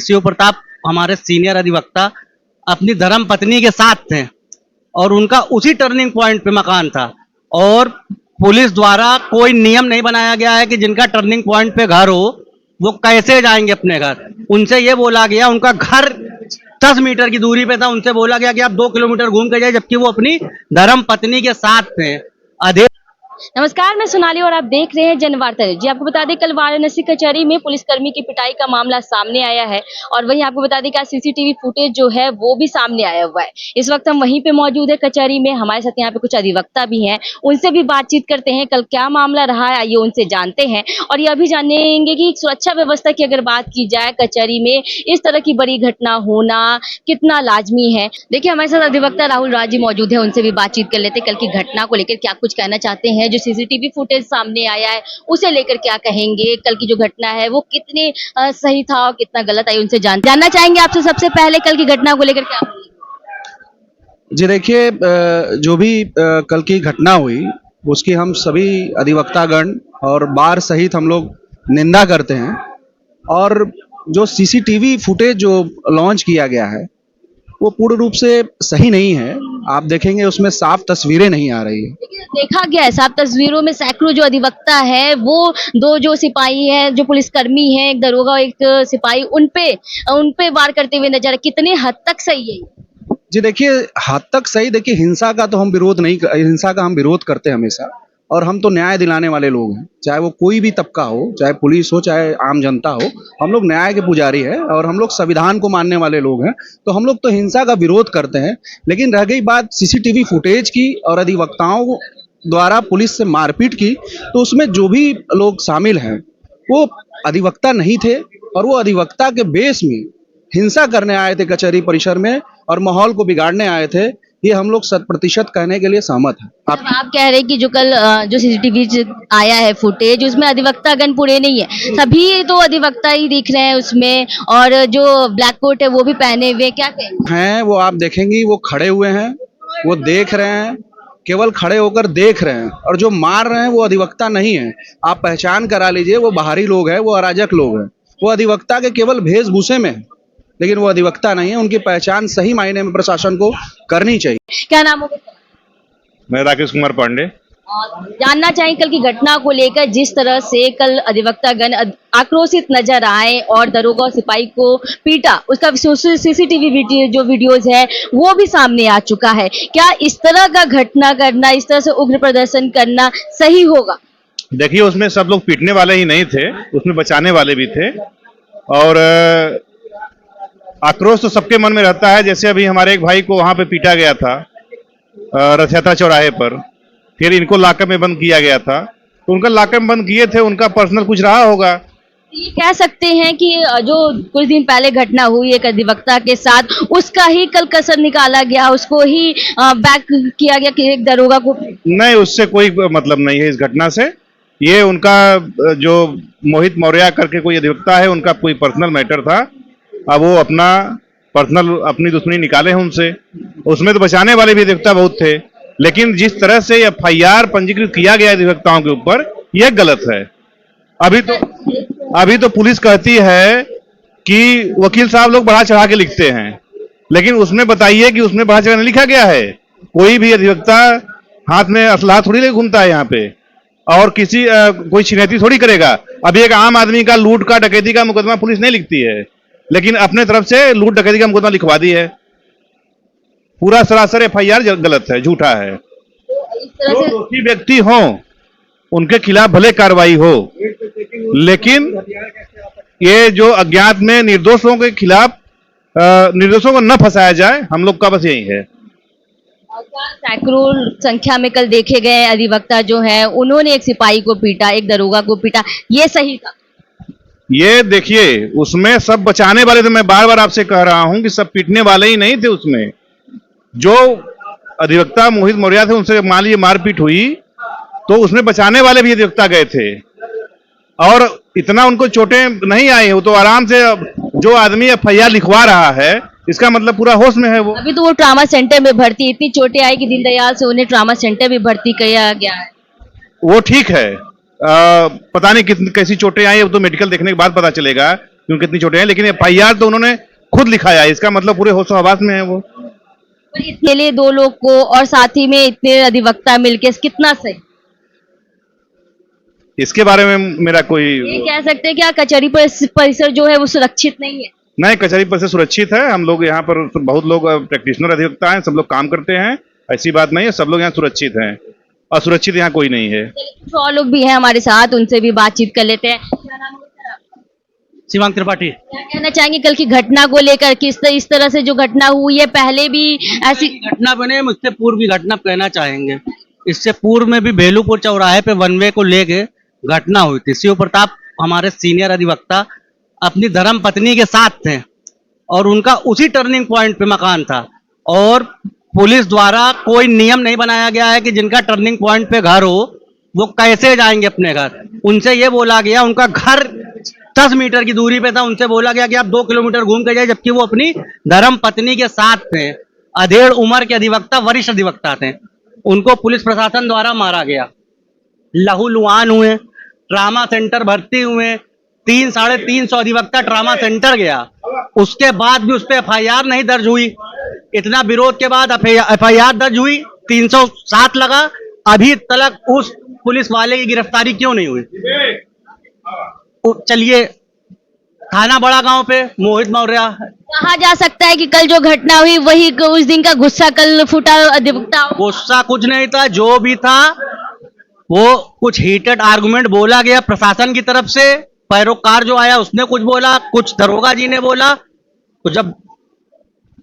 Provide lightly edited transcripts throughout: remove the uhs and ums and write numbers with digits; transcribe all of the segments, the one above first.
शिव प्रताप हमारे सीनियर अधिवक्ता अपनी धर्म पत्नी के साथ थे और उनका उसी टर्निंग पॉइंट पे मकान था और पुलिस द्वारा कोई नियम नहीं बनाया गया है कि जिनका टर्निंग पॉइंट पे घर हो वो कैसे जाएंगे अपने घर। उनसे ये बोला गया, उनका घर 10 मीटर की दूरी पे था, उनसे बोला गया कि आप 2 किलोमीटर घूम के जाइए, जबकि वो अपनी धर्म पत्नी के साथ थे। नमस्कार, मैं सोनाली और आप देख रहे हैं जनवार्ता। जी आपको बता दें, कल वाराणसी कचहरी में पुलिसकर्मी की पिटाई का मामला सामने आया है और वहीं आपको बता दें कि सीसीटीवी फुटेज जो है वो भी सामने आया हुआ है। इस वक्त हम वहीं पे मौजूद है कचहरी में। हमारे साथ यहाँ पे कुछ अधिवक्ता भी हैं, उनसे भी बातचीत करते हैं। कल क्या मामला रहा है आइए उनसे जानते हैं और ये अभी जानेंगे कि सुरक्षा व्यवस्था की अगर बात की जाए कचहरी में इस तरह की बड़ी घटना होना कितना लाजमी है। देखिए हमारे साथ अधिवक्ता राहुल राज जी मौजूद है, उनसे भी बातचीत कर लेते हैं। कल की घटना को लेकर क्या कुछ कहना चाहते हैं, जो सीसीटीवी फुटेज सामने आया है उसे लेकर क्या कहेंगे, कल की जो घटना है वो कितनी सही था और कितना गलत है, उनसे जानना चाहेंगे आपसे। सबसे पहले कल की घटना को लेकर क्या जी देखिए, जो भी कल की घटना हुई उसकी हम सभी अधिवक्तागण और बार सहित हम लोग निंदा करते हैं। और जो सीसीटीवी फुटेज जो लॉन्च किया गया है वो पूर्ण रूप से सही नहीं है। आप देखेंगे उसमें साफ तस्वीरें नहीं आ रही है। देखा गया है साफ तस्वीरों में सैकड़ों जो अधिवक्ता है वो दो जो सिपाही हैं, जो पुलिसकर्मी हैं, एक दरोगा और एक सिपाही, उनपे वार करते हुए नजर। कितने हद तक सही है? जी देखिए, हद तक सही। देखिए, हिंसा का हम विरोध करते हैं हमेशा, और हम तो न्याय दिलाने वाले लोग हैं, चाहे वो कोई भी तबका हो, चाहे पुलिस हो, चाहे आम जनता हो। हम लोग न्याय के पुजारी हैं और हम लोग संविधान को मानने वाले लोग हैं, तो हम लोग तो हिंसा का विरोध करते हैं। लेकिन रह गई बात सीसीटीवी फुटेज की और अधिवक्ताओं द्वारा पुलिस से मारपीट की, तो उसमें जो भी लोग शामिल हैं वो अधिवक्ता नहीं थे और वो अधिवक्ता के बेस में हिंसा करने आए थे कचहरी परिसर में और माहौल को बिगाड़ने आए थे। ये हम लोग 100% कहने के लिए सहमत हैं। आप कह रहे हैं कि जो कल जो सीसीटीवी आया है फुटेज उसमें अधिवक्तागण पूरे नहीं है, सभी तो अधिवक्ता ही दिख रहे हैं उसमें, और जो ब्लैक कोट है वो भी पहने हुए। क्या कहेंगे? हैं वो आप देखेंगी, वो खड़े हुए हैं, वो देख रहे हैं, केवल खड़े होकर देख रहे हैं, और जो मार रहे हैं वो अधिवक्ता नहीं है। आप पहचान करा लीजिए, वो बाहरी लोग हैं, वो अराजक लोग हैं। वो अधिवक्ता के केवल वेशभूषे में है, लेकिन वो अधिवक्ता नहीं है। उनकी पहचान सही मायने में प्रशासन को करनी चाहिए। क्या नाम होगा? मैं राकेश कुमार पांडे। जानना चाहिए कल की घटना को लेकर, जिस तरह से कल अधिवक्तागण आक्रोशित नजर आए और दरोगा और सिपाही को पीटा, उसका सीसीटीवी वीडियोज है वो भी सामने आ चुका है। क्या इस तरह का घटना करना, इस तरह से उग्र प्रदर्शन करना सही होगा? देखिए, उसमें सब लोग पीटने वाले ही नहीं थे, उसमें बचाने वाले भी थे। और आक्रोश तो सबके मन में रहता है। जैसे अभी हमारे एक भाई को वहां पे पीटा गया था रथ यात्रा चौराहे पर, फिर इनको लॉकअप में बंद किया गया था, तो उनका लॉकअप में बंद किए थे, उनका पर्सनल कुछ रहा होगा। ये कह सकते हैं कि जो कुछ दिन पहले घटना हुई एक अधिवक्ता के साथ, उसका ही कल कसर निकाला गया, उसको ही बैक किया गया कि एक दरोगा को। नहीं, उससे कोई मतलब नहीं है इस घटना से। ये उनका जो मोहित मौर्य करके कोई अधिवक्ता है, उनका कोई पर्सनल मैटर था। अब वो अपनी दुश्मनी निकाले हैं उनसे। उसमें तो बचाने वाले भी अधिवक्ता बहुत थे, लेकिन जिस तरह से FIR पंजीकृत किया गया अधिवक्ताओं के ऊपर, यह गलत है। अभी तो पुलिस कहती है कि वकील साहब लोग बढ़ा चढ़ा के लिखते हैं, लेकिन उसमें बताइए कि उसमें बढ़ा चढ़ा नहीं लिखा गया है। कोई भी अधिवक्ता हाथ में असलाह थोड़ी ले घूमता है यहाँ पे, और कोई छिनैती थोड़ी करेगा। अभी एक आम आदमी का लूट का, डकैती का मुकदमा पुलिस नहीं लिखती है, लेकिन अपने तरफ से लूट डकैती का मुकदमा लिखवा दी है। पूरा सरासर FIR गलत है, झूठा है। जो दोषी व्यक्ति हो उनके खिलाफ भले कार्रवाई हो, लेकिन ये जो अज्ञात में निर्दोषों के खिलाफ निर्दोषों को न फंसाया जाए, हम लोग का बस यही है। सैकड़ों संख्या में कल देखे गए अधिवक्ता जो है उन्होंने एक सिपाही को पीटा, एक दरोगा को पीटा, ये सही था? ये देखिए, उसमें सब बचाने वाले थे। मैं बार बार आपसे कह रहा हूं कि सब पीटने वाले ही नहीं थे। उसमें जो अधिवक्ता मोहित मौर्य थे, उनसे मान लीजिए मारपीट हुई, तो उसमें बचाने वाले भी अधिवक्ता गए थे और इतना उनको चोटें नहीं आई। वो तो आराम से, जो आदमी FIR लिखवा रहा है, इसका मतलब पूरा होश में है वो। अभी तो वो ट्रामा सेंटर में भर्ती, इतनी चोटें आई कि दीनदयाल से उन्हें ट्रामा सेंटर में भर्ती किया गया है। वो ठीक है, पता नहीं कैसी चोटें आई, अब तो मेडिकल देखने के बाद पता चलेगा। क्यों कितनी चोटें हैं, लेकिन एफआईआर तो उन्होंने खुद लिखाया है, इसका मतलब पूरे होशो हवास में है वो। पर इतने लिए 2 लोग को और साथ ही में इतने अधिवक्ता मिलके कितना सही? इसके बारे में मेरा कोई ये कह सकते हैं कि कचहरी परिसर जो है वो सुरक्षित नहीं है। नए कचहरी पर से सुरक्षित है। हम लोग यहाँ पर बहुत लोग प्रैक्टिशनर अधिवक्ता हैं, सब लोग काम करते हैं, ऐसी बात नहीं है, सब लोग यहाँ सुरक्षित हैं, असुरक्षित यहाँ कोई नहीं है। कुछ और लोग भी हैं हमारे साथ, उनसे भी बातचीत कर लेते हैं। क्या नाम है सर आपका? शिवांग त्रिपाठी। क्या कहना चाहेंगे कल की घटना को लेकर कि इस तरह से जो घटना हुई है, पहले भी ऐसी घटना बने, मुझसे पूर्व की घटना कहना चाहेंगे। इससे पूर्व में भी भेलूपुर चौराहे पे वन वे को लेके घटना हुई थी। शिव प्रताप हमारे सीनियर अधिवक्ता अपनी धर्म पत्नी के साथ थे और उनका उसी टर्निंग पॉइंट पे मकान था और पुलिस द्वारा कोई नियम नहीं बनाया गया है कि जिनका टर्निंग पॉइंट पे घर हो वो कैसे जाएंगे अपने घर। उनसे ये बोला गया, उनका घर 10 मीटर की दूरी पे था, उनसे बोला गया कि आप 2 किलोमीटर घूम के जाए, जबकि वो अपनी धर्म पत्नी के साथ थे। अधेड़ उम्र के अधिवक्ता, वरिष्ठ अधिवक्ता थे, उनको पुलिस प्रशासन द्वारा मारा गया। लहूलुहान हुए, ट्रामा सेंटर भर्ती हुए, 300-350 अधिवक्ता ट्रामा सेंटर गया, उसके बाद भी उस पर एफआईआर नहीं दर्ज हुई। इतना विरोध के बाद एफआईआर दर्ज हुई, 307 लगा, अभी तक उस पुलिस वाले की गिरफ्तारी क्यों नहीं हुई? चलिए थाना बड़ा गांव पे मोहित मौर्य। कहा जा सकता है कि कल जो घटना हुई वही उस दिन का गुस्सा कल फूटा अधिवक्ता? गुस्सा कुछ नहीं था, जो भी था वो कुछ हीटेड आर्गुमेंट बोला गया प्रशासन की तरफ से। पैरोकार जो आया उसने कुछ बोला, कुछ दरोगा जी ने बोला। तो जब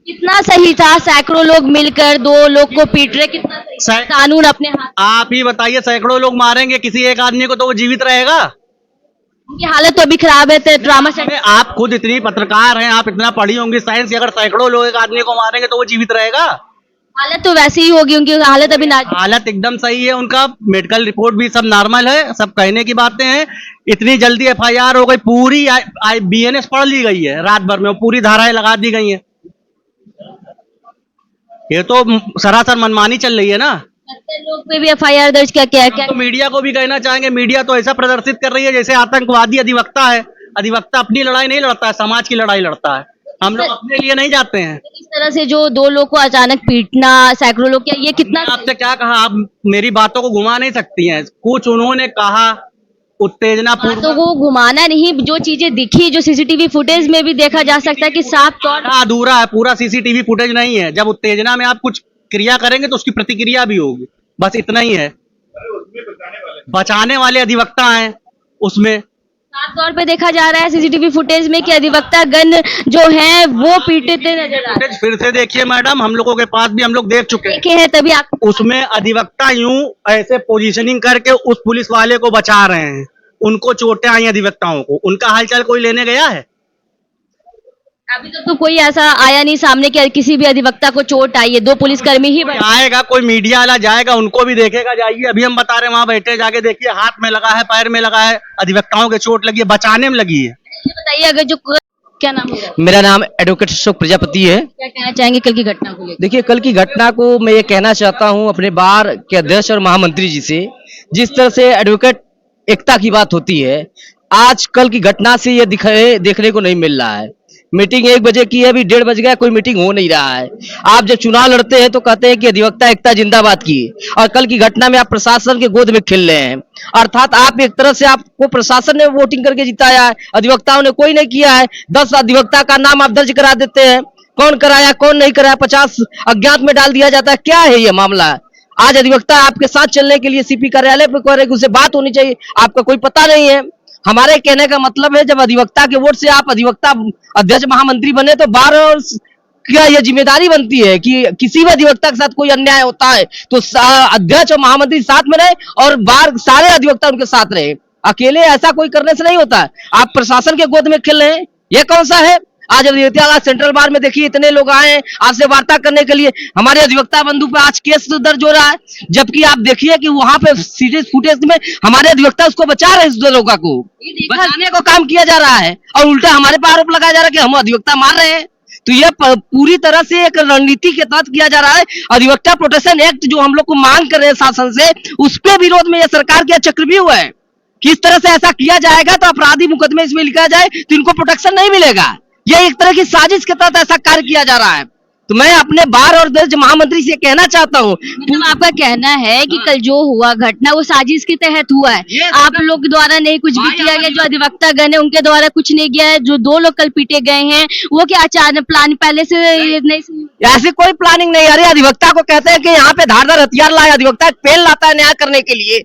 कितना सही था, सैकड़ों लोग मिलकर 2 लोग को पीट रहे, कितना सही था? कानून अपने हाथ। आप ही बताइए, सैकड़ों लोग मारेंगे किसी एक आदमी को तो वो जीवित रहेगा? उनकी हालत तो अभी खराब है, तो ड्रामा से अरे आप खुद इतनी पत्रकार हैं, आप इतना पढ़ी होंगी साइंस की, अगर सैकड़ों लोग एक आदमी को मारेंगे तो वो जीवित रहेगा? हालत तो वैसी ही होगी, उनकी हालत अभी नाजुक। हालत एकदम सही है, उनका मेडिकल रिपोर्ट भी सब नॉर्मल है, सब कहने की बातें हैं। इतनी जल्दी एफआईआर हो गई, पूरी बीएनएस पढ़ ली गई है रात भर में, पूरी धाराएं लगा दी गई हैं। ये तो सरासर मनमानी चल रही है ना। 70 लोग पे भी एफआईआर दर्ज किया क्या? तो मीडिया को भी कहना चाहेंगे, मीडिया तो ऐसा प्रदर्शित कर रही है जैसे आतंकवादी अधिवक्ता है। अधिवक्ता अपनी लड़ाई नहीं लड़ता है, समाज की लड़ाई लड़ता है। हम लोग अपने लिए नहीं जाते हैं। इस तरह से जो 2 लोग को अचानक पीटना, सैकड़ों लोग, क्या ये कितना? आपसे क्या कहा, आप मेरी बातों को घुमा नहीं सकती हैं। कुछ उन्होंने कहा उत्तेजना पूर्वक, तो वो घुमाना नहीं, जो चीजें दिखी, जो सीसीटीवी फुटेज में भी देखा जा सकता है कि साफ तौर अधूरा है, पूरा सीसीटीवी फुटेज नहीं है। जब उत्तेजना में आप कुछ क्रिया करेंगे तो उसकी प्रतिक्रिया भी होगी, बस इतना ही है। बचाने वाले अधिवक्ता हैं उसमें। साफ तौर पे देखा जा रहा है सीसीटीवी फुटेज में कि अधिवक्ता गण जो है वो पीटते नजर आ रहे हैं। फिर से देखिए मैडम, हम लोगों के पास भी हम लोग देख चुके हैं। देखे हैं तभी आप उसमें अधिवक्ता यूं ऐसे पोजीशनिंग करके उस पुलिस वाले को बचा रहे हैं, उनको चोटें आई अधिवक्ताओं को, उनका हालचाल कोई लेने गया है? अभी तक तो कोई ऐसा आया नहीं सामने कि किसी भी अधिवक्ता को चोट आई है। 2 पुलिसकर्मी ही बचे। आएगा कोई मीडिया वाला, जाएगा उनको भी देखेगा। जाइए, अभी हम बता रहे हैं, वहां बैठे, जाके देखिए, हाथ में लगा है, पैर में लगा है, अधिवक्ताओं के चोट लगी है, बचाने में लगी है। ये बताइए, अगर जो क्या नाम होगा? मेरा नाम एडवोकेट अशोक प्रजापति है। क्या कहना चाहेंगे कल की घटना को लेकर? देखिए, कल की घटना को मैं ये कहना चाहता हूं अपने बार के अध्यक्ष और महामंत्री जी से, जिस तरह से एडवोकेट एकता की बात होती है, आज कल की घटना से ये देखने को नहीं मिल रहा है। मीटिंग 1 बजे की है, अभी 1:30 बज गया, कोई मीटिंग हो नहीं रहा है। आप जब चुनाव लड़ते हैं तो कहते हैं कि अधिवक्ता एकता जिंदाबाद की, और कल की घटना में आप प्रशासन के गोद में खेल रहे हैं। अर्थात आप एक तरह से, आपको प्रशासन ने वोटिंग करके जिताया है, अधिवक्ताओं ने कोई नहीं किया है। 10 अधिवक्ता का नाम आप दर्ज करा देते हैं, कौन कराया कौन नहीं कराया 50 अज्ञात में डाल दिया जाता है। क्या है ये मामला? आज अधिवक्ता आपके साथ चलने के लिए सीपी कार्यालय पर कह रहे कि उससे बात होनी चाहिए, आपका कोई पता नहीं है। हमारे कहने का मतलब है, जब अधिवक्ता के वोट से आप अधिवक्ता अध्यक्ष महामंत्री बने तो बार क्या यह जिम्मेदारी बनती है कि किसी भी अधिवक्ता के साथ कोई अन्याय होता है तो अध्यक्ष और महामंत्री साथ में रहे और बार सारे अधिवक्ता उनके साथ रहे। अकेले ऐसा कोई करने से नहीं होता। आप प्रशासन के गोद में खेल रहे हैं, यह कौन सा है? आज अधिवक्ता सेंट्रल बार में देखिए, इतने लोग आए हैं आपसे वार्ता करने के लिए। हमारे अधिवक्ता बंधु पे आज केस दर्ज हो रहा है, जबकि आप देखिए कि वहां पे सीरीज फुटेज में हमारे अधिवक्ता उसको बचा रहे हैं, इस दरोगा को बचाने को काम किया जा रहा है, और उल्टा हमारे पर आरोप लगाया जा रहा है कि हम अधिवक्ता मार रहे हैं। तो यह पूरी तरह से एक रणनीति के तहत किया जा रहा है। अधिवक्ता प्रोटेक्शन एक्ट जो हम लोग को मांग कर रहे हैं शासन से, उसके विरोध में यह सरकार का चक्रव्यूह है किस तरह से ऐसा किया जाएगा तो अपराधी मुकदमे इसमें लिखा जाए तो इनको प्रोटेक्शन नहीं मिलेगा। यह एक तरह की साजिश के तहत ऐसा कार्य किया जा रहा है। तो मैं अपने बार और दर्ज महामंत्री से कहना चाहता हूँ, मतलब आपका कहना है कि कल जो हुआ घटना वो साजिश के तहत हुआ है, आप लोग द्वारा नहीं कुछ भी किया गया, जो अधिवक्ता गण है उनके द्वारा कुछ नहीं किया है, जो 2 लोग कल पीटे गए हैं वो क्या अचानक प्लान पहले से नहीं? ऐसी कोई प्लानिंग नहीं। अरे अधिवक्ता को कहते हैं कि यहाँ पे धारदार हथियार लाए, अधिवक्ता एक पेन लाता है न्याय करने के लिए।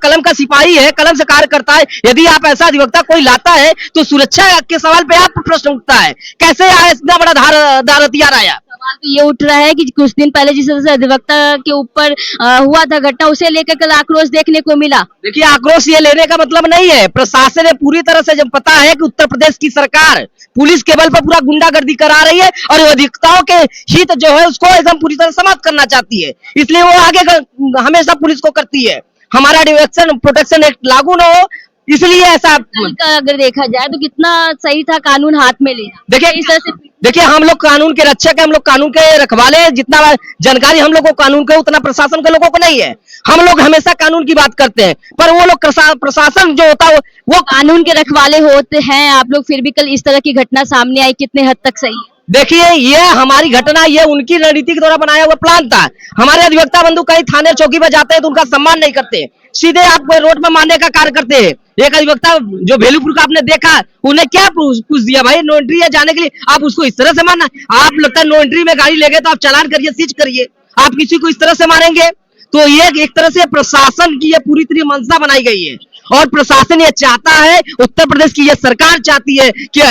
कलम का सिपाही है, कलम से कार्य करता है। यदि आप ऐसा अधिवक्ता कोई लाता है तो सुरक्षा के सवाल पे आप प्रश्न उठता है, कैसे आया इतना बड़ा धार हथियार आया। सवाल तो ये उठ रहा है कि कुछ दिन पहले जिस तरह से अधिवक्ता के ऊपर हुआ था घटना, उसे लेकर कल आक्रोश देखने को मिला। देखिए, आक्रोश ये लेने का मतलब नहीं है। प्रशासन ने पूरी तरह से जब पता है कि उत्तर प्रदेश की सरकार पुलिस के बल पर पूरा गुंडागर्दी करा रही है और अधिवक्ताओं के हित जो है उसको एकदम पूरी तरह समाप्त करना चाहती है, इसलिए वो आगे हमेशा पुलिस को करती है। हमारा डिवेक्शन प्रोटेक्शन एक्ट लागू न हो, इसलिए ऐसा। का अगर देखा जाए तो कितना सही था कानून हाथ में लेना। देखिए इस तरह से देखिए हम लोग कानून के रक्षक हैं, हम लोग कानून के रखवाले हैं। जितना जानकारी हम लोग को कानून का उतना प्रशासन के लोगों को नहीं है। हम लोग हमेशा कानून की बात करते हैं, पर वो लोग प्रशासन जो होता है वो कानून के रखवाले होते हैं आप लोग, फिर भी कल इस तरह की घटना सामने आई, कितने हद तक सही है? देखिए, ये हमारी घटना, ये उनकी रणनीति के द्वारा बनाया हुआ प्लान था। हमारे अधिवक्ता बंधु कहीं थाने चौकी पर जाते हैं तो उनका सम्मान नहीं करते, सीधे आप रोड पर मारने का कार्य करते हैं। एक अधिवक्ता जो भेलूपुर का आपने देखा, उन्हें क्या पूछ दिया, भाई नो एंट्री है जाने के लिए, आप उसको इस तरह से मारना। आप लगता है नो एंट्री में गाड़ी ले गए तो आप चालान करिए, सीज करिए, आप किसी को इस तरह से मारेंगे? तो ये एक तरह से प्रशासन की ये पूरी तरह मंशा बनाई गई है और प्रशासन ये चाहता है, उत्तर प्रदेश की ये सरकार चाहती है कि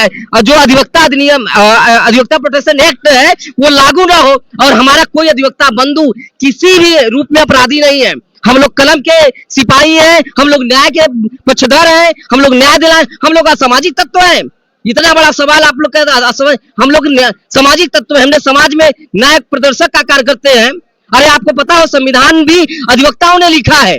जो अधिवक्ता अधिनियम अधिवक्ता प्रोटेक्शन एक्ट है वो लागू ना हो और हमारा कोई अधिवक्ता बंधु किसी भी रूप में अपराधी नहीं है। हम लोग कलम के सिपाही हैं, हम लोग न्याय के पक्षधर हैं, हम लोग न्याय दिलाएं, हम लोग असामाजिक तत्व हैं। इतना बड़ा सवाल आप लोग का, हम लोग सामाजिक तत्व है, हमने समाज में न्याय प्रदर्शक का कार्य करते हैं। अरे आपको पता हो संविधान भी अधिवक्ताओं ने लिखा है,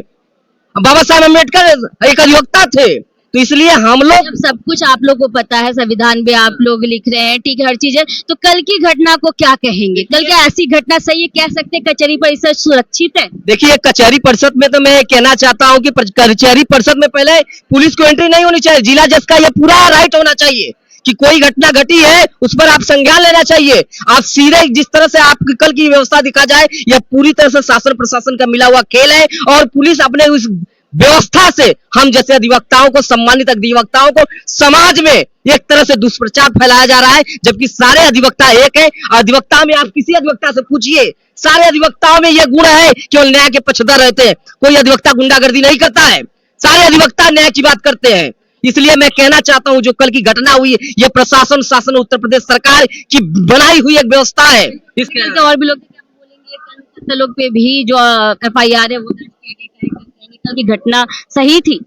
बाबा साहब अम्बेडकर एक अधिवक्ता थे, तो इसलिए हम लोग सब कुछ आप लोग को पता है, संविधान भी आप लोग लिख रहे हैं, ठीक है, हर चीज है, तो कल की घटना को क्या कहेंगे? कल क्या ऐसी घटना सही है, कह सकते हैं कचहरी परिषद सुरक्षित है? देखिए, कचहरी परिषद में तो मैं कहना चाहता हूं कि कचहरी परिषद में पहले पुलिस को एंट्री नहीं होनी चाहिए। जिला जज का यह पूरा राइट होना चाहिए कि कोई घटना घटी है उस पर आप संज्ञान लेना चाहिए। आप सीधे जिस तरह से आप कल की व्यवस्था दिखा जाए, यह पूरी तरह से शासन प्रशासन का मिला हुआ खेल है और पुलिस अपने उस व्यवस्था से हम जैसे अधिवक्ताओं को, सम्मानित अधिवक्ताओं को समाज में एक तरह से दुष्प्रचार फैलाया जा रहा है, जबकि सारे अधिवक्ता एक है। अधिवक्ता में आप किसी अधिवक्ता से पूछिए, सारे अधिवक्ताओं में यह गुण है कि वो न्याय के पक्षधर रहते हैं। कोई अधिवक्ता गुंडागर्दी नहीं करता है, सारे अधिवक्ता न्याय की बात करते हैं। इसलिए मैं कहना चाहता हूं जो कल की घटना हुई, ये प्रशासन शासन उत्तर प्रदेश सरकार की बनाई हुई एक व्यवस्था है। इसके और भी लोग क्या बोलेंगे, कल लोग पे भी जो FIR है वो दर्ज किया गया है, कल की घटना सही थी?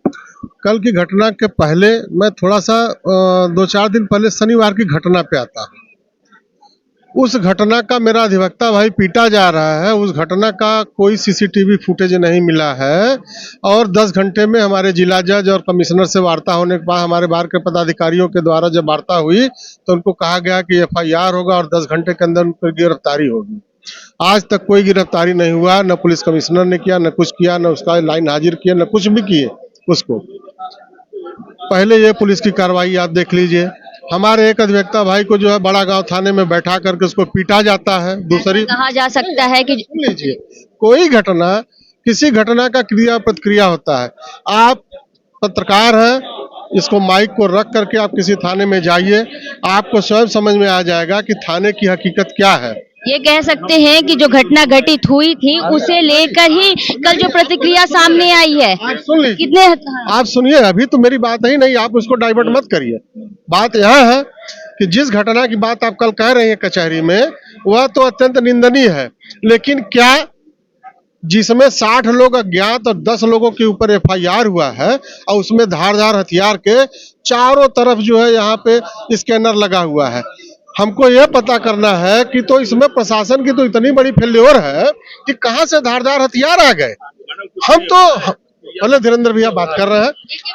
कल की घटना के पहले मैं थोड़ा सा 2-4 दिन पहले शनिवार की घटना पे आता। उस घटना का मेरा अधिवक्ता भाई पीटा जा रहा है, उस घटना का कोई CCTV फुटेज नहीं मिला है और 10 घंटे में हमारे जिला जज और कमिश्नर से वार्ता होने के बाद हमारे बार के पदाधिकारियों के द्वारा जब वार्ता हुई तो उनको कहा गया कि FIR होगा और 10 घंटे के अंदर उन पर गिरफ्तारी होगी। आज तक कोई गिरफ्तारी नहीं हुआ, न पुलिस कमिश्नर ने किया, न कुछ किया, न उसका लाइन हाजिर किया, न कुछ भी किए उसको। पहले ये पुलिस की कार्रवाई आप देख लीजिए, हमारे एक अधिवक्ता भाई को जो है बड़ा गांव थाने में बैठा करके उसको पीटा जाता है। दूसरी कहा जा सकता है कि लीजिए, कोई घटना, किसी घटना का क्रिया प्रतिक्रिया होता है। आप पत्रकार हैं, इसको माइक को रख करके आप किसी थाने में जाइए, आपको स्वयं समझ में आ जाएगा कि थाने की हकीकत क्या है। ये कह सकते हैं कि जो घटना घटित हुई थी उसे लेकर ही कल जो प्रतिक्रिया सामने आई है। आप सुन लीजिए, कितने आप सुनिए, अभी तो मेरी बात ही नहीं, आप उसको डाइवर्ट मत करिए। बात यह है कि जिस घटना की बात आप कल कह रहे हैं कचहरी में, वह तो अत्यंत निंदनीय है, लेकिन क्या जिसमें 60 लोग अज्ञात और 10 लोगों के ऊपर FIR हुआ है और उसमें धारदार हथियार के चारों तरफ जो है यहाँ पे स्कैनर लगा हुआ है, हमको यह पता करना है कि तो इसमें प्रशासन की तो इतनी बड़ी फेल्योर है कि कहां से धारदार हथियार आ गए। हम तो पहले धीरेन्द्र भैया बात कर रहे हैं,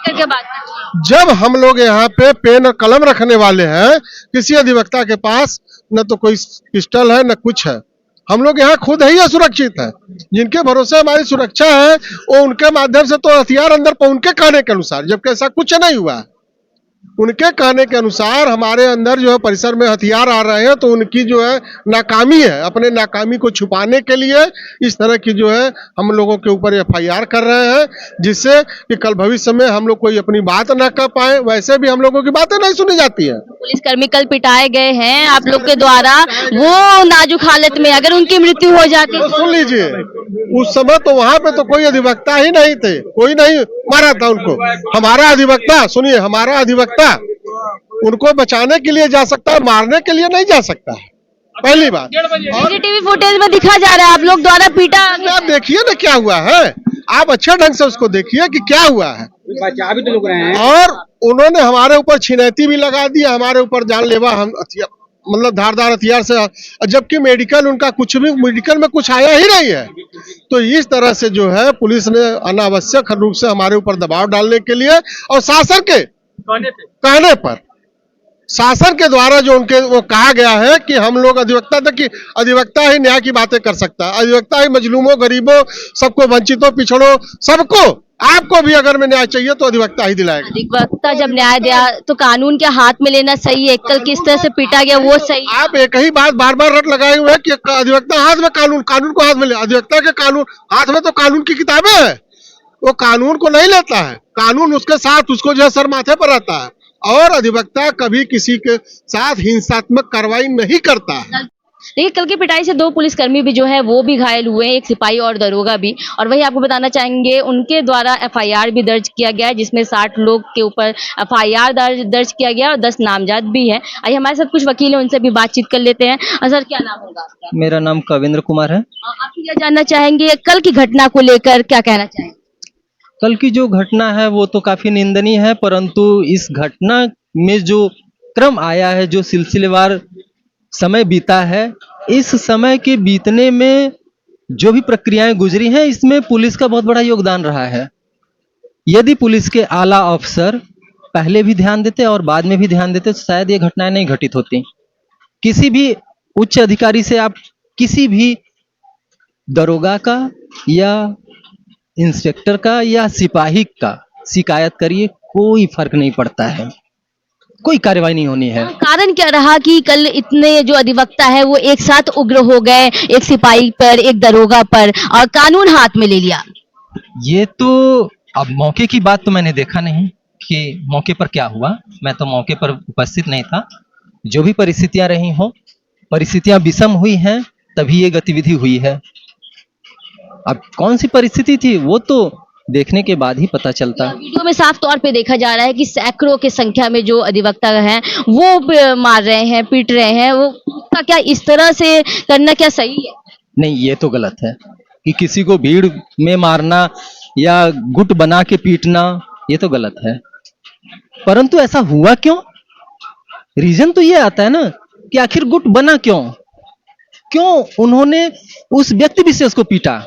करके बात करते जब हम लोग यहाँ पे पेन और कलम रखने वाले हैं, किसी अधिवक्ता के पास न तो कोई पिस्टल है न कुछ है, हम लोग यहाँ खुद ही असुरक्षित है। जिनके भरोसे हमारी सुरक्षा है वो उनके माध्यम से तो हथियार अंदर उनके कहने के अनुसार, जबकि ऐसा कुछ नहीं हुआ है। उनके कहने के अनुसार हमारे अंदर जो है परिसर में हथियार आ रहे हैं, तो उनकी जो है नाकामी है, अपने नाकामी को छुपाने के लिए इस तरह की जो है हम लोगों के ऊपर एफआईआर कर रहे हैं, जिससे कि कल भविष्य में हम लोग कोई अपनी बात ना कर पाए। वैसे भी हम लोगों की बातें नहीं सुनी जाती है। पुलिसकर्मी कल पिटाए गए हैं आप लोग के द्वारा, वो नाजुक हालत में, अगर उनकी मृत्यु हो जाती तो सुन लीजिए, उस समय तो वहां पे तो कोई अधिवक्ता ही नहीं थे, कोई नहीं मारा था उनको। हमारा अधिवक्ता, सुनिए, हमारा अधिवक्ता उनको बचाने के लिए जा सकता है, मारने के लिए नहीं जा सकता है, पहली बात। सीसीटीवी फुटेज में दिखा जा रहा है आप लोग द्वारा पीटा। आप देखिए ना क्या हुआ है, आप अच्छे ढंग से उसको देखिए कि क्या हुआ है। बचा भी तो लोग रहे हैं। और उन्होंने हमारे ऊपर छिनैती भी लगा दी, हमारे ऊपर जानलेवा हम मतलब धारदार हथियार से, जबकि मेडिकल उनका कुछ भी, मेडिकल में कुछ आया ही नहीं है। तो इस तरह से जो है पुलिस ने अनावश्यक रूप से हमारे ऊपर दबाव डालने के लिए और शासन के कहने पर, शासन के द्वारा जो उनके वो कहा गया है कि हम लोग अधिवक्ता तक की, अधिवक्ता ही न्याय की बातें कर सकता है, अधिवक्ता ही मजलूमों, गरीबों, सबको, वंचितों, पिछड़ों, सबको, आपको भी अगर में न्याय चाहिए तो अधिवक्ता ही दिलाएगा। अधिवक्ता जब न्याय दिया तो कानून के हाथ में लेना सही है, कल किस तरह से पीटा गया वो सही है। आप एक ही बात बार बार रट लगाए हुए हैं कि अधिवक्ता हाथ में कानून, कानून को हाथ में ले, अधिवक्ता के कानून हाथ में तो कानून की किताबें हैं, वो कानून को नहीं लेता है, कानून उसके साथ, उसको जो है सर माथे पर रहता है। और अधिवक्ता कभी किसी के साथ हिंसात्मक कार्रवाई नहीं करता है। देखिए, कल की पिटाई से 2 पुलिसकर्मी भी जो है वो भी घायल हुए हैं, एक सिपाही और दरोगा भी। और वही आपको बताना चाहेंगे उनके द्वारा एफआईआर भी दर्ज किया गया है, जिसमें 60 लोग के ऊपर एफआईआर दर्ज किया गया और 10 नामजद भी है। आइए हमारे साथ कुछ वकील हैं, उनसे भी बातचीत कर लेते हैं। सर, क्या नाम होगा आपका? मेरा नाम कविंद्र कुमार है। आप क्या जानना चाहेंगे कल की घटना को लेकर, क्या कहना चाहेंगे? कल की जो घटना है वो तो काफी निंदनीय है, परंतु इस घटना में जो क्रम आया है, जो सिलसिलेवार समय बीता है, इस समय के बीतने में जो भी प्रक्रियाएं गुजरी हैं, इसमें पुलिस का बहुत बड़ा योगदान रहा है। यदि पुलिस के आला अफसर पहले भी ध्यान देते और बाद में भी ध्यान देते तो शायद ये घटनाएं नहीं घटित होती। किसी भी उच्च अधिकारी से आप किसी भी दरोगा का या इंस्पेक्टर का या सिपाही का शिकायत करिए, कोई फर्क नहीं पड़ता है, कोई कार्रवाई नहीं होनी है। कारण क्या रहा कि कल इतने जो अधिवक्ता है वो एक साथ उग्र हो गए, एक सिपाही पर, एक दरोगा पर, और कानून हाथ में ले लिया? ये तो अब मौके की बात तो मैंने देखा नहीं कि मौके पर क्या हुआ, मैं तो मौके पर उपस्थित नहीं था। जो भी परिस्थितियां रही हो, परिस्थितियां विषम हुई हैं तभी ये गतिविधि हुई है। अब कौन सी परिस्थिति थी वो तो देखने के बाद ही पता चलता। वीडियो में साफ तौर पे देखा जा रहा है कि सैकड़ों की संख्या में जो अधिवक्ता हैं वो मार रहे हैं, पीट रहे हैं। वो उसका क्या इस तरह से करना क्या सही है? नहीं, ये तो गलत है कि किसी को भीड़ में मारना या गुट बना के पीटना, ये तो गलत है। परंतु ऐसा हुआ क्यों? रीजन तो ये आता है ना कि आखिर गुट बना क्यों, क्यों उन्होंने उस व्यक्ति विशेष को पीटा।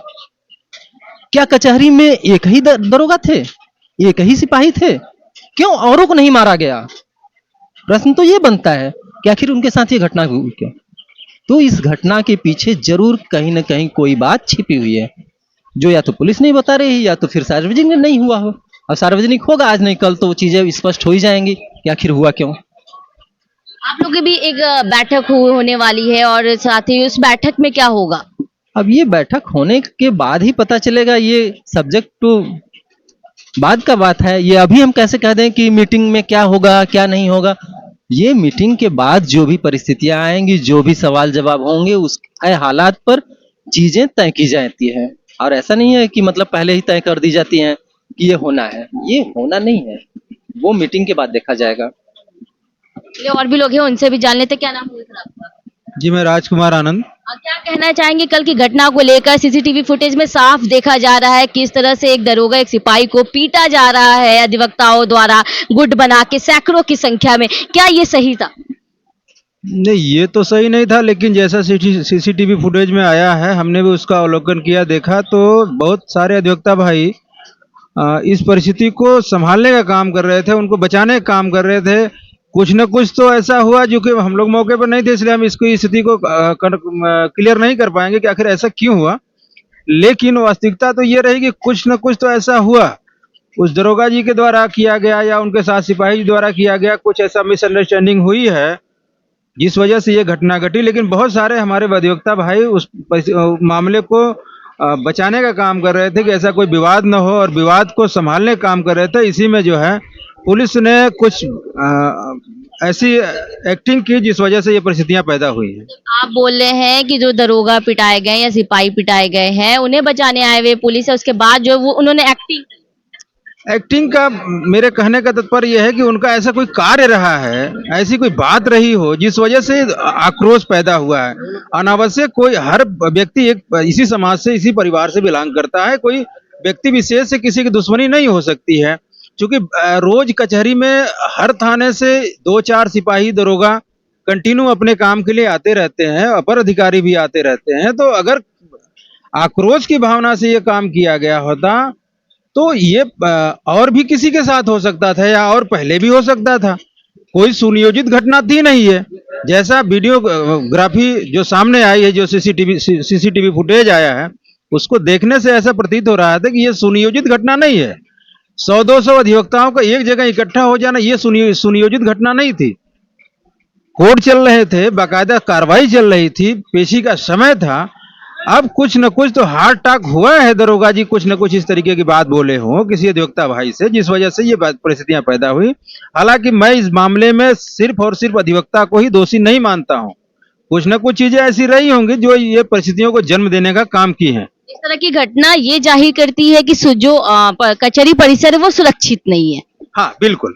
क्या कचहरी में एक ही दरोगा थे, एक ही सिपाही थे, क्यों औरों को नहीं मारा गया? प्रश्न तो ये बनता है कि आखिर उनके साथ ये घटना हुई क्यों। तो इस घटना के पीछे जरूर कहीं ना कहीं कोई बात छिपी हुई है, जो या तो पुलिस नहीं बता रही है या तो फिर सार्वजनिक नहीं हुआ हो। और सार्वजनिक होगा आज नहीं कल तो वो चीजें स्पष्ट हो ही जाएंगी कि आखिर हुआ क्यों। आप लोगों की भी एक बैठक होने वाली है और साथ ही उस बैठक में क्या होगा? अब ये बैठक होने के बाद ही पता चलेगा, ये सब्जेक्ट टू बाद का बात है। ये अभी हम कैसे कह दें कि मीटिंग में क्या होगा क्या नहीं होगा। ये मीटिंग के बाद जो भी परिस्थितियां आएंगी, जो भी सवाल जवाब होंगे, उस हालात पर चीजें तय की जाती है। और ऐसा नहीं है कि मतलब पहले ही तय कर दी जाती हैं कि ये होना है, ये होना नहीं है, वो मीटिंग के बाद देखा जाएगा। ये और भी लोग हैं, उनसे भी जान लेते। क्या नाम है सर आपका? जी, मैं राजकुमार आनंद। क्या कहना चाहेंगे कल की घटना को लेकर? सीसीटीवी फुटेज में साफ देखा जा रहा है किस तरह से एक दरोगा, एक सिपाही को पीटा जा रहा है अधिवक्ताओं द्वारा गुट बना के सैकड़ों की संख्या में। क्या ये सही था? नहीं, ये तो सही नहीं था, लेकिन जैसा सीसीटीवी फुटेज में आया है, हमने भी उसका अवलोकन किया, देखा तो बहुत सारे अधिवक्ता भाई इस परिस्थिति को संभालने का काम कर रहे थे, उनको बचाने का काम कर रहे थे। कुछ न कुछ तो ऐसा हुआ जो कि हम लोग मौके पर नहीं थे, इसलिए हम इसको स्थिति को क्लियर नहीं कर पाएंगे कि आखिर ऐसा क्यों हुआ। लेकिन वास्तविकता तो ये रही कि कुछ न कुछ तो ऐसा हुआ, उस दरोगा जी के द्वारा किया गया या उनके साथ सिपाही जी द्वारा किया गया, कुछ ऐसा मिसअंडरस्टैंडिंग हुई है जिस वजह से ये घटना घटी। लेकिन बहुत सारे हमारे अधिवक्ता भाई उस मामले को बचाने का काम कर रहे थे कि ऐसा कोई विवाद न हो, और विवाद को संभालने का काम कर रहे थे। इसी में जो है पुलिस ने कुछ ऐसी एक्टिंग की जिस वजह से ये परिस्थितियां पैदा हुई हैं। आप बोल रहे हैं कि जो दरोगा पिटाए गए या सिपाही पिटाए गए हैं उन्हें बचाने आए हुए पुलिस है, उसके बाद जो वो उन्होंने एक्टिंग का मेरे कहने का तात्पर्य यह है कि उनका ऐसा कोई कार्य रहा है, ऐसी कोई बात रही हो जिस वजह से आक्रोश पैदा हुआ है। अनावश्यक कोई, हर व्यक्ति एक इसी समाज से, इसी परिवार से बिलोंग करता है, कोई व्यक्ति विशेष से किसी की दुश्मनी नहीं हो सकती है। क्योंकि रोज कचहरी में हर थाने से 2-4 सिपाही दरोगा कंटिन्यू अपने काम के लिए आते रहते हैं, अपर अधिकारी भी आते रहते हैं। तो अगर आक्रोश की भावना से ये काम किया गया होता तो ये और भी किसी के साथ हो सकता था या और पहले भी हो सकता था। कोई सुनियोजित घटना थी नहीं है। जैसा वीडियोग्राफी जो सामने आई है, जो सीसीटीवी फुटेज आया है, उसको देखने से ऐसा प्रतीत हो रहा था कि ये सुनियोजित घटना नहीं है। 100-200 अधिवक्ताओं का एक जगह इकट्ठा हो जाना ये सुनियोजित घटना नहीं थी। कोर्ट चल रहे थे, बाकायदा कार्रवाई चल रही थी, पेशी का समय था। अब कुछ न कुछ तो हार्ट अटैक हुआ है, दरोगा जी कुछ न कुछ इस तरीके की बात बोले हों किसी अधिवक्ता भाई से, जिस वजह से ये परिस्थितियां पैदा हुई। हालांकि मैं इस मामले में सिर्फ और सिर्फ अधिवक्ता को ही दोषी नहीं मानता हूं। कुछ न कुछ चीजें ऐसी रही होंगी जो ये परिस्थितियों को जन्म देने का काम की हैं। इस तरह की घटना ये जाहिर करती है कि जो कचहरी परिसर है वो सुरक्षित नहीं है। हाँ बिल्कुल,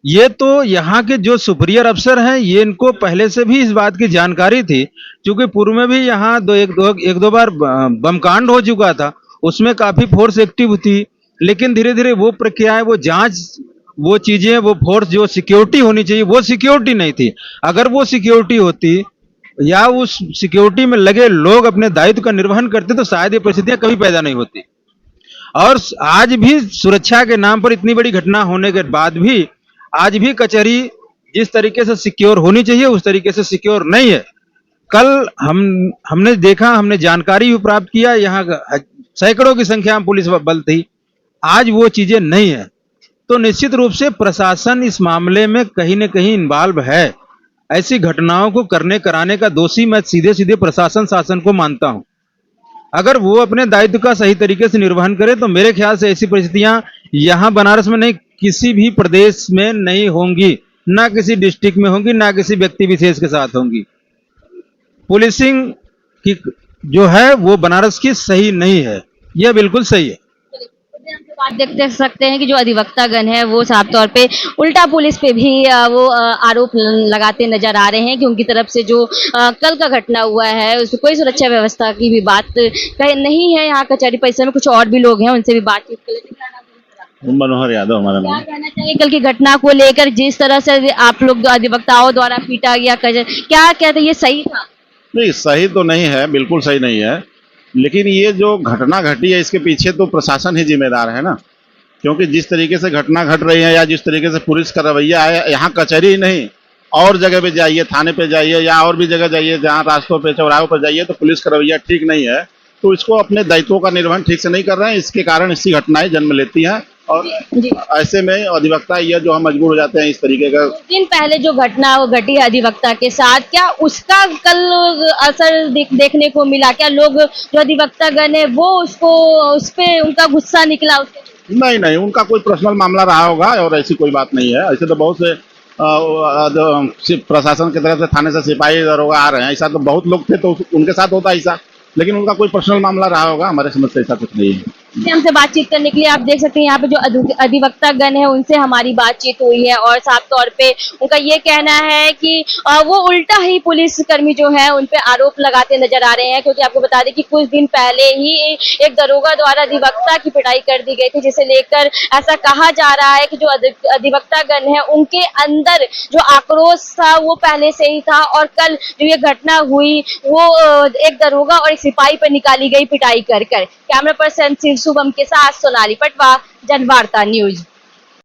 ये तो यहाँ के जो सुपीरियर अफसर हैं ये इनको पहले से भी इस बात की जानकारी थी, क्योंकि पूर्व में भी यहाँ एक दो बार बमकांड हो चुका था, उसमें काफी फोर्स एक्टिव थी। लेकिन धीरे धीरे वो प्रक्रियाएं, वो जांच, वो चीजें, वो फोर्स जो सिक्योरिटी होनी चाहिए वो सिक्योरिटी नहीं थी। अगर वो सिक्योरिटी होती या उस सिक्योरिटी में लगे लोग अपने दायित्व का निर्वहन करते तो शायद ये परिस्थितियां कभी पैदा नहीं होती। और आज भी सुरक्षा के नाम पर इतनी बड़ी घटना होने के बाद भी आज भी कचहरी जिस तरीके से सिक्योर होनी चाहिए उस तरीके से सिक्योर नहीं है। कल हमने देखा, हमने जानकारी भी प्राप्त किया, यहाँ सैकड़ों की संख्या में पुलिस बल थी। आज वो चीजें नहीं है। तो निश्चित रूप से प्रशासन इस मामले में कहीं न कहीं इन्वॉल्व है। ऐसी घटनाओं को करने कराने का दोषी मैं सीधे सीधे प्रशासन शासन को मानता हूं। अगर वो अपने दायित्व का सही तरीके से निर्वहन करे तो मेरे ख्याल से ऐसी परिस्थितियां यहाँ बनारस में नहीं, किसी भी प्रदेश में नहीं होंगी, ना किसी डिस्ट्रिक्ट में होंगी, ना किसी व्यक्ति विशेष के साथ होंगी। पुलिसिंग की जो है वो बनारस की सही नहीं है, यह बिल्कुल सही है। बात देख सकते हैं कि जो अधिवक्तागण है वो साफ तौर पे उल्टा पुलिस पे भी वो आरोप लगाते नजर आ रहे हैं कि उनकी तरफ से जो कल का घटना हुआ है उसमें कोई सुरक्षा व्यवस्था की भी बात नहीं है। यहाँ कचहरी परिसर में कुछ और भी लोग हैं, उनसे भी बातचीत कर लेते हैं। मनोहर यादव हमारा क्या नाम। कहना चाहिए कल की घटना को लेकर, जिस तरह से आप लोग अधिवक्ताओं द्वारा पीटा गया, क्या कहते हैं, ये सही था? नहीं, सही तो नहीं है, बिल्कुल सही नहीं है। लेकिन ये जो घटना घटी है इसके पीछे तो प्रशासन ही जिम्मेदार है ना, क्योंकि जिस तरीके से घटना घट रही है या जिस तरीके से पुलिस का रवैया है, यहाँ कचहरी ही नहीं और जगह पे जाइए, थाने पे जाइए या और भी जगह जाइए, जहाँ रास्तों पे चौराहों पर जाइए तो पुलिस का रवैया ठीक नहीं है। तो इसको अपने दायित्वों का निर्वहन ठीक से नहीं कर रहे हैं, इसके कारण ऐसी घटनाएं जन्म लेती हैं। और ऐसे में अधिवक्ता ये जो हम मजबूर हो जाते हैं इस तरीके का। दिन पहले जो घटना वो घटी अधिवक्ता के साथ, क्या उसका कल असर देखने को मिला? क्या लोग जो अधिवक्तागण है वो उसको उस पे उनका गुस्सा निकला? नहीं नहीं, उनका कोई पर्सनल मामला रहा होगा और ऐसी कोई बात नहीं है। ऐसे तो बहुत से प्रशासन की तरफ से थाने से सिपाही दरोगा आ रहे हैं, ऐसा तो बहुत लोग थे तो उनके साथ होता ऐसा, लेकिन उनका कोई पर्सनल मामला रहा होगा, हमारे समझ से ऐसा कुछ नहीं है। हमसे बातचीत करने के लिए आप देख सकते हैं यहाँ पे जो अधिवक्तागण है उनसे हमारी बातचीत हुई है और साफ तौर पे उनका ये कहना है कि वो उल्टा ही पुलिस कर्मी जो है उन पे आरोप लगाते नजर आ रहे हैं। क्योंकि आपको बता दें कि कुछ दिन पहले ही एक दरोगा द्वारा अधिवक्ता की पिटाई कर दी गई थी, जिसे लेकर ऐसा कहा जा रहा है कि जो अधिवक्तागण है उनके अंदर जो आक्रोश था वो पहले से ही था। और कल जो ये घटना हुई वो एक दरोगा और एक सिपाही पर निकाली गई पिटाई कर। कैमरा पर्सन शुभम के साथ सोनाली पटवा, जनवार्ता न्यूज।